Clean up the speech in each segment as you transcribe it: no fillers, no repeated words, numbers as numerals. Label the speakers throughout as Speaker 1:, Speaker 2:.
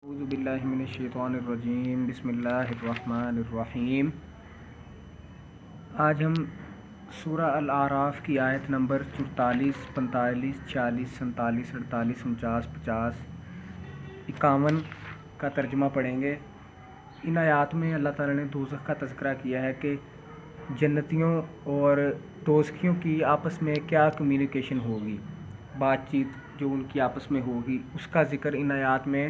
Speaker 1: اعوذ باللہ من الشیطان الرجیم بسم اللہ الرحمن الرحیم۔ آج ہم سورہ الاعراف کی آیت نمبر 44، 45، 46، 47، 48، 49، 50، 51 کا ترجمہ پڑھیں گے۔ ان آیات میں اللہ تعالیٰ نے دوزخ کا تذکرہ کیا ہے کہ جنتیوں اور دوزخیوں کی آپس میں کیا کمیونیکیشن ہوگی، بات چیت جو ان کی آپس میں ہوگی، اس کا ذکر ان آیات میں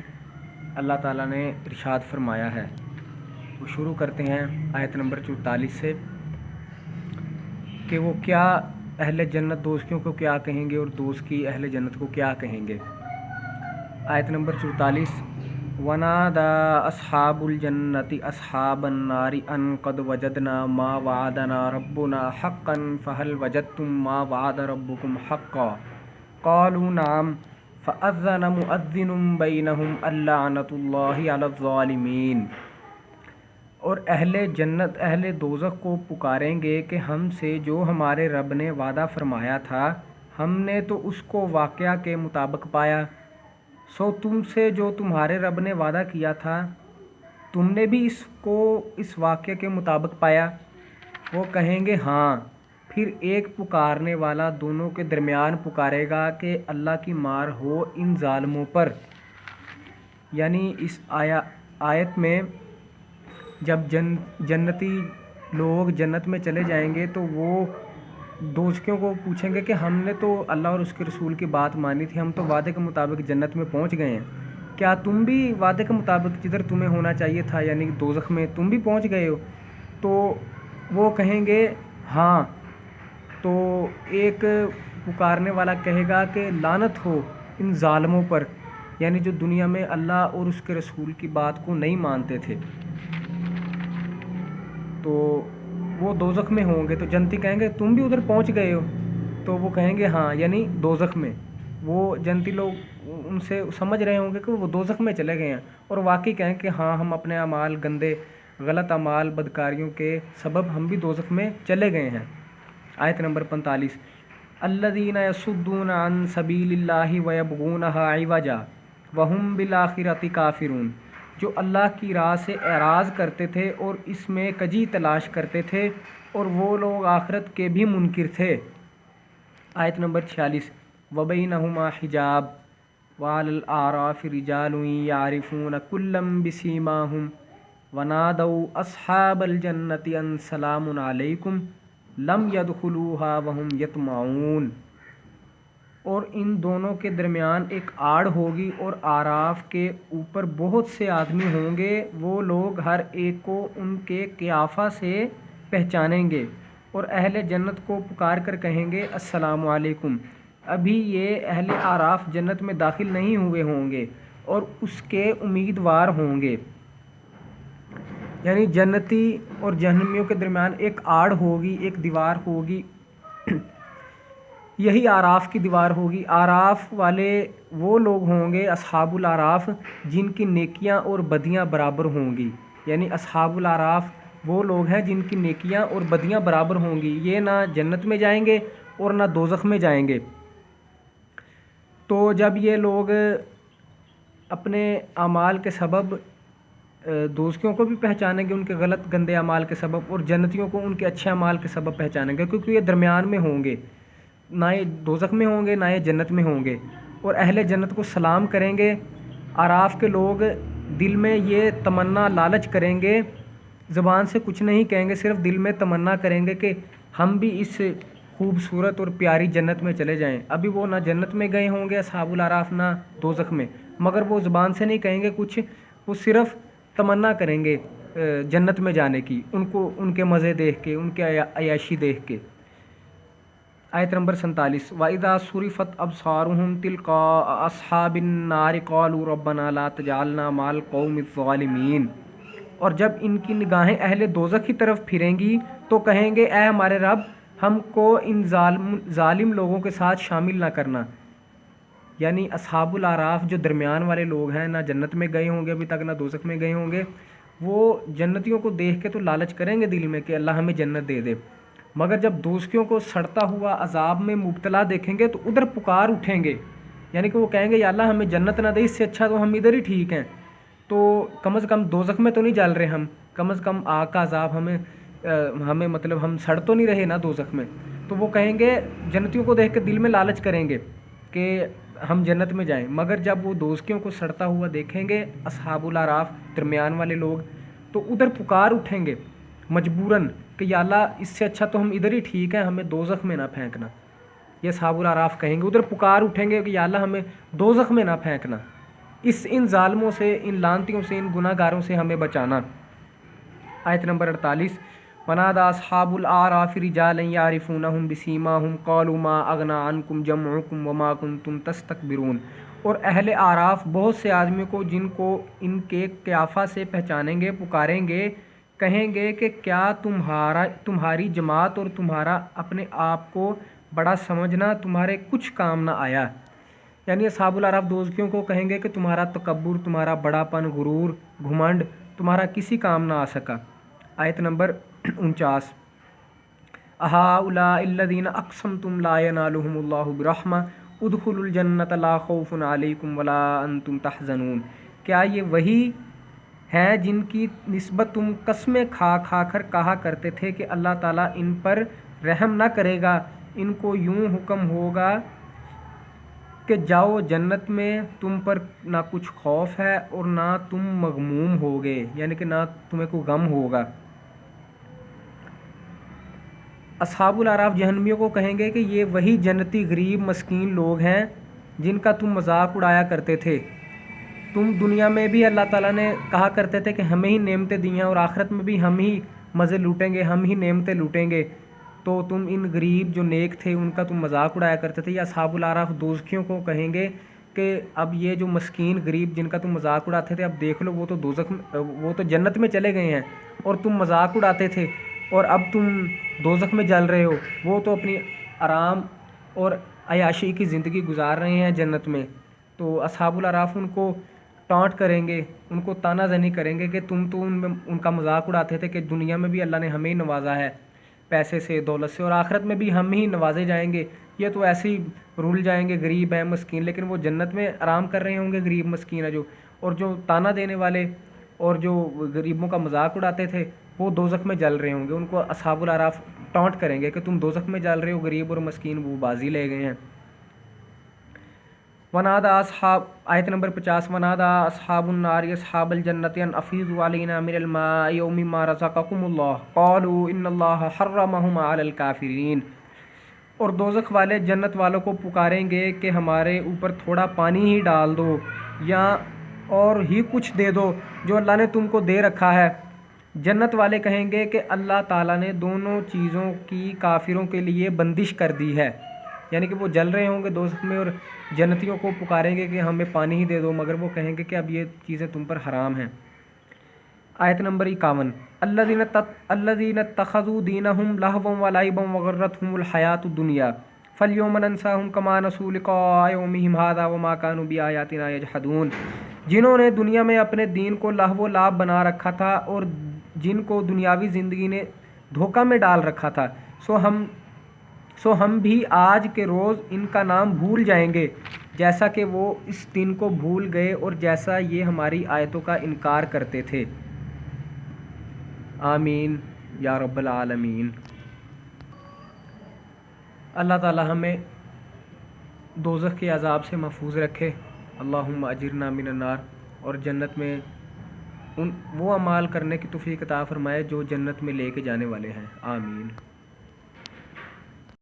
Speaker 1: اللہ تعالیٰ نے ارشاد فرمایا ہے۔ وہ شروع کرتے ہیں آیت نمبر 44 سے کہ وہ کیا اہل جنت دوزخیوں کو کیا کہیں گے اور دوزخی اہل جنت کو کیا کہیں گے۔ آیت نمبر 44: وَنَادَىٰ أَصْحَابُ الْجَنَّةِ أَصْحَابَ النَّارِ أَن قَدْ وَجَدْنَا مَا وَعَدَنَا رَبُّنَا حَقًّا فَهَلْ وَجَدتُّم مَّا وَعَدَ رَبُّكُمْ حَقًّا قَالُوا نَعَمْ فَأَذَّنَ مُؤَذِّنٌ بَيْنَهُمْ اللَّعْنَةُ اللَّهِ عَلَى الظَّالِمِينَ۔ اور اہل جنت اہل دوزخ کو پکاریں گے کہ ہم سے جو ہمارے رب نے وعدہ فرمایا تھا ہم نے تو اس کو واقعہ کے مطابق پایا، سو تم سے جو تمہارے رب نے وعدہ کیا تھا تم نے بھی اس کو اس واقعے کے مطابق پایا۔ وہ کہیں گے ہاں، پھر ایک پکارنے والا دونوں کے درمیان پکارے گا کہ اللہ کی مار ہو ان ظالموں پر۔ یعنی اس آیت میں جب جنتی لوگ جنت میں چلے جائیں گے تو وہ دوزخیوں کو پوچھیں گے کہ ہم نے تو اللہ اور اس کے رسول کی بات مانی تھی، ہم تو وعدے کے مطابق جنت میں پہنچ گئے ہیں، کیا تم بھی وعدے کے مطابق جدھر تمہیں ہونا چاہیے تھا یعنی دوزخ میں تم بھی پہنچ گئے ہو؟ تو وہ کہیں گے ہاں۔ تو ایک پکارنے والا کہے گا کہ لعنت ہو ان ظالموں پر، یعنی جو دنیا میں اللہ اور اس کے رسول کی بات کو نہیں مانتے تھے۔ تو وہ دوزخ میں ہوں گے تو جنتی کہیں گے تم بھی ادھر پہنچ گئے ہو؟ تو وہ کہیں گے ہاں، یعنی دوزخ میں۔ وہ جنتی لوگ ان سے سمجھ رہے ہوں گے کہ وہ دوزخ میں چلے گئے ہیں، اور واقعی کہیں کہ ہاں ہم اپنے اعمال گندے غلط اعمال بدکاریوں کے سبب ہم بھی دوزخ میں چلے گئے ہیں۔ آیت نمبر 45: الذین یصدون عن سبیل اللہ ویبغونها عوجا وہم بالآخرۃ کافرون۔ جو اللہ کی راہ سے اعراض کرتے تھے اور اس میں کجی تلاش کرتے تھے اور وہ لوگ آخرت کے بھی منکر تھے۔ آیت نمبر 46: وبینہما حجاب وعلی الاعراف رجال یعرفون کلا بسیماہم ونادوا اصحاب الجنة ان سلام علیکم لم يدخلوها وهم یطمعون۔ اور ان دونوں کے درمیان ایک آڑ ہوگی اور آراف کے اوپر بہت سے آدمی ہوں گے، وہ لوگ ہر ایک کو ان کے قیافہ سے پہچانیں گے، اور اہل جنت کو پکار کر کہیں گے السلام علیکم۔ ابھی یہ اہل آراف جنت میں داخل نہیں ہوئے ہوں گے اور اس کے امیدوار ہوں گے۔ یعنی جنتی اور جہنمیوں کے درمیان ایک آڑ ہوگی، ایک دیوار ہوگی، یہی آراف کی دیوار ہوگی۔ آراف والے وہ لوگ ہوں گے اصحاب الاعراف جن کی نیکیاں اور بدیاں برابر ہوں گی، یعنی اصحاب الاعراف وہ لوگ ہیں جن کی نیکیاں اور بدیاں برابر ہوں گی، یہ نہ جنت میں جائیں گے اور نہ دوزخ میں جائیں گے۔ تو جب یہ لوگ اپنے اعمال کے سبب دوزخیوں کو بھی پہچانیں گے ان کے غلط گندے اعمال کے سبب، اور جنتیوں کو ان کے اچھے اعمال کے سبب پہچانیں گے، کیونکہ یہ درمیان میں ہوں گے، نہ یہ دوزخ میں ہوں گے نہ یہ جنت میں ہوں گے۔ اور اہل جنت کو سلام کریں گے۔ آراف کے لوگ دل میں یہ تمنا لالچ کریں گے، زبان سے کچھ نہیں کہیں گے، صرف دل میں تمنا کریں گے کہ ہم بھی اس خوبصورت اور پیاری جنت میں چلے جائیں۔ ابھی وہ نہ جنت میں گئے ہوں گے اصحاب الاعراف نہ دوزخ میں، مگر وہ زبان سے نہیں کہیں گے کچھ، وہ صرف تمنا کریں گے جنت میں جانے کی، ان کو ان کے مزے دیکھ کے، ان کے عیاشی دیکھ کے۔ آیت نمبر 47: وَإِذَا صُرِفَتْ أَبْصَارُهُمْ تِلْقَاءَ أَصْحَابِ النَّارِ قَالُوا رَبَّنَا لَا تَجْعَلْنَا مَعَ الْقَوْمِ الظَّالِمِينَ۔ اور جب ان کی نگاہیں اہل دوزخ کی طرف پھریں گی تو کہیں گے اے ہمارے رب، ہم کو ان ظالم لوگوں کے ساتھ شامل نہ کرنا۔ یعنی اصحاب الاعراف جو درمیان والے لوگ ہیں، نہ جنت میں گئے ہوں گے ابھی تک نہ دوزخ میں گئے ہوں گے، وہ جنتیوں کو دیکھ کے تو لالچ کریں گے دل میں کہ اللہ ہمیں جنت دے دے، مگر جب دوزخیوں کو سڑتا ہوا عذاب میں مبتلا دیکھیں گے تو ادھر پکار اٹھیں گے، یعنی کہ وہ کہیں گے یا اللہ ہمیں جنت نہ دے، اس سے اچھا تو ہم ادھر ہی ٹھیک ہیں۔ تو کم از کم دوزخ میں تو نہیں جل رہے ہم، کم از کم آگ کا عذاب ہمیں مطلب ہم سڑ تو نہیں رہے نا دوزخ میں. تو وہ کہیں گے، جنتیوں کو دیکھ کے دل میں لالچ کریں گے کہ ہم جنت میں جائیں، مگر جب وہ دوزخیوں کو سڑتا ہوا دیکھیں گے اصحاب الاعراف درمیان والے لوگ، تو ادھر پکار اٹھیں گے مجبوراً کہ یا اللہ اس سے اچھا تو ہم ادھر ہی ٹھیک ہیں، ہمیں دوزخ میں نہ پھینکنا. یہ اصحاب الاعراف کہیں گے، ادھر پکار اٹھیں گے کہ یا اللہ ہمیں دوزخ میں نہ پھینکنا، ان ظالموں سے، ان لعنتیوں سے، ان گناہ گاروں سے ہمیں بچانا. آیت نمبر 48 ونادى اصحاب الاعراف رجالا يعرفونهم بسيماهم قالوا ما اغنى عنكم جمعكم وما كنتم تستكبرون. اور اہل اعراف بہت سے آدمیوں کو جن کو ان کے قیافہ سے پہچانیں گے، پکاریں گے، کہیں گے کہ کیا تمہاری جماعت اور تمہارا اپنے آپ کو بڑا سمجھنا تمہارے کچھ کام نہ آیا. یعنی اصحاب الاعراف دوزخیوں کو کہیں گے کہ تمہارا تکبر، تمہارا بڑا پن، غرور، گھمنڈ تمہارا کسی کام نہ آ سکا. آیت نمبر 49 اہؤلاء الذین اقسمتم لا ینالهم اللہ برحمہ ادخلوا الجنۃ لا خوف علیکم ولا انتم تحزنون. کیا یہ وہی ہیں جن کی نسبت تم قسمیں کھا کھا کر کہا کرتے تھے کہ اللہ تعالیٰ ان پر رحم نہ کرے گا، ان کو یوں حکم ہوگا کہ جاؤ جنت میں، تم پر نہ کچھ خوف ہے اور نہ تم مغموم ہوگے، یعنی کہ نہ تمہیں کوئی غم ہوگا. اصحاب الاعراف جہنمیوں کو کہیں گے کہ یہ وہی جنتی غریب مسکین لوگ ہیں جن کا تم مذاق اڑایا کرتے تھے. تم دنیا میں بھی اللہ تعالیٰ نے کہا کرتے تھے کہ ہمیں ہی نعمتیں دی ہیں اور آخرت میں بھی ہم ہی مزے لوٹیں گے، ہم ہی نعمتیں لوٹیں گے، تو تم ان غریب جو نیک تھے ان کا تم مذاق اڑایا کرتے تھے. یا اصحاب الاعراف دوزخیوں کو کہیں گے کہ اب یہ جو مسکین غریب جن کا تم مذاق اڑاتے تھے، اب دیکھ لو وہ تو جنت میں چلے گئے ہیں اور تم مذاق اڑاتے تھے اور اب تم دوزخ میں جل رہے ہو. وہ تو اپنی آرام اور عیاشی کی زندگی گزار رہے ہیں جنت میں. تو اصحاب الاعراف ان کو ٹانٹ کریں گے، ان کو طعنہ زنی کریں گے کہ تم تو ان کا مذاق اڑاتے تھے کہ دنیا میں بھی اللہ نے ہمیں ہی نوازا ہے پیسے سے، دولت سے، اور آخرت میں بھی ہم ہی نوازے جائیں گے، یہ تو ایسے ہی رول جائیں گے، غریب ہیں مسکین، لیکن وہ جنت میں آرام کر رہے ہوں گے غریب مسکین ہے جو. اور جو طعنہ دینے والے اور جو غریبوں کا مذاق اڑاتے تھے وہ دوزخ میں جل رہے ہوں گے. ان کو اصحاب الاعراف ٹانٹ کریں گے کہ تم دوزخ میں جل رہے ہو، غریب اور مسکین وہ بازی لے گئے ہیں. آیت نمبر 50 ونادى اصحاب النار اصحاب الجنۃ ان افیضوا علینا من الماء مما رزقکم اللہ قالوا ان اللہ حرمهما علی الکافرین. اور دوزخ والے جنت والوں کو پکاریں گے کہ ہمارے اوپر تھوڑا پانی ہی ڈال دو یا اور ہی کچھ دے دو جو اللہ نے تم کو دے رکھا ہے. جنت والے کہیں گے کہ اللہ تعالیٰ نے دونوں چیزوں کی کافروں کے لیے بندش کر دی ہے. یعنی کہ وہ جل رہے ہوں گے دوزخ میں اور جنتیوں کو پکاریں گے کہ ہمیں پانی ہی دے دو، مگر وہ کہیں گے کہ اب یہ چیزیں تم پر حرام ہیں. آیت نمبر 51 الذین اتخذوا دینہم لہوا ولعبا وغرتہم الحیاۃ الدنیا فالیوم ننساہم کما نسوا لقاء یومہم ھذا وما کانوا بآیاتنا یجحدون. جنہوں نے دنیا میں اپنے دین کو لہو و لعب بنا رکھا تھا اور جن کو دنیاوی زندگی نے دھوکہ میں ڈال رکھا تھا، سو ہم بھی آج کے روز ان کا نام بھول جائیں گے جیسا کہ وہ اس دن کو بھول گئے اور جیسا یہ ہماری آیتوں کا انکار کرتے تھے. آمین یا رب العالمین. اللہ تعالی ہمیں دوزخ کے عذاب سے محفوظ رکھے. اللہم اجرنا من النار. اور جنت میں وہ اعمال کرنے کی توفیق عطا فرمائے جو جنت میں لے کے جانے والے ہیں. آمین.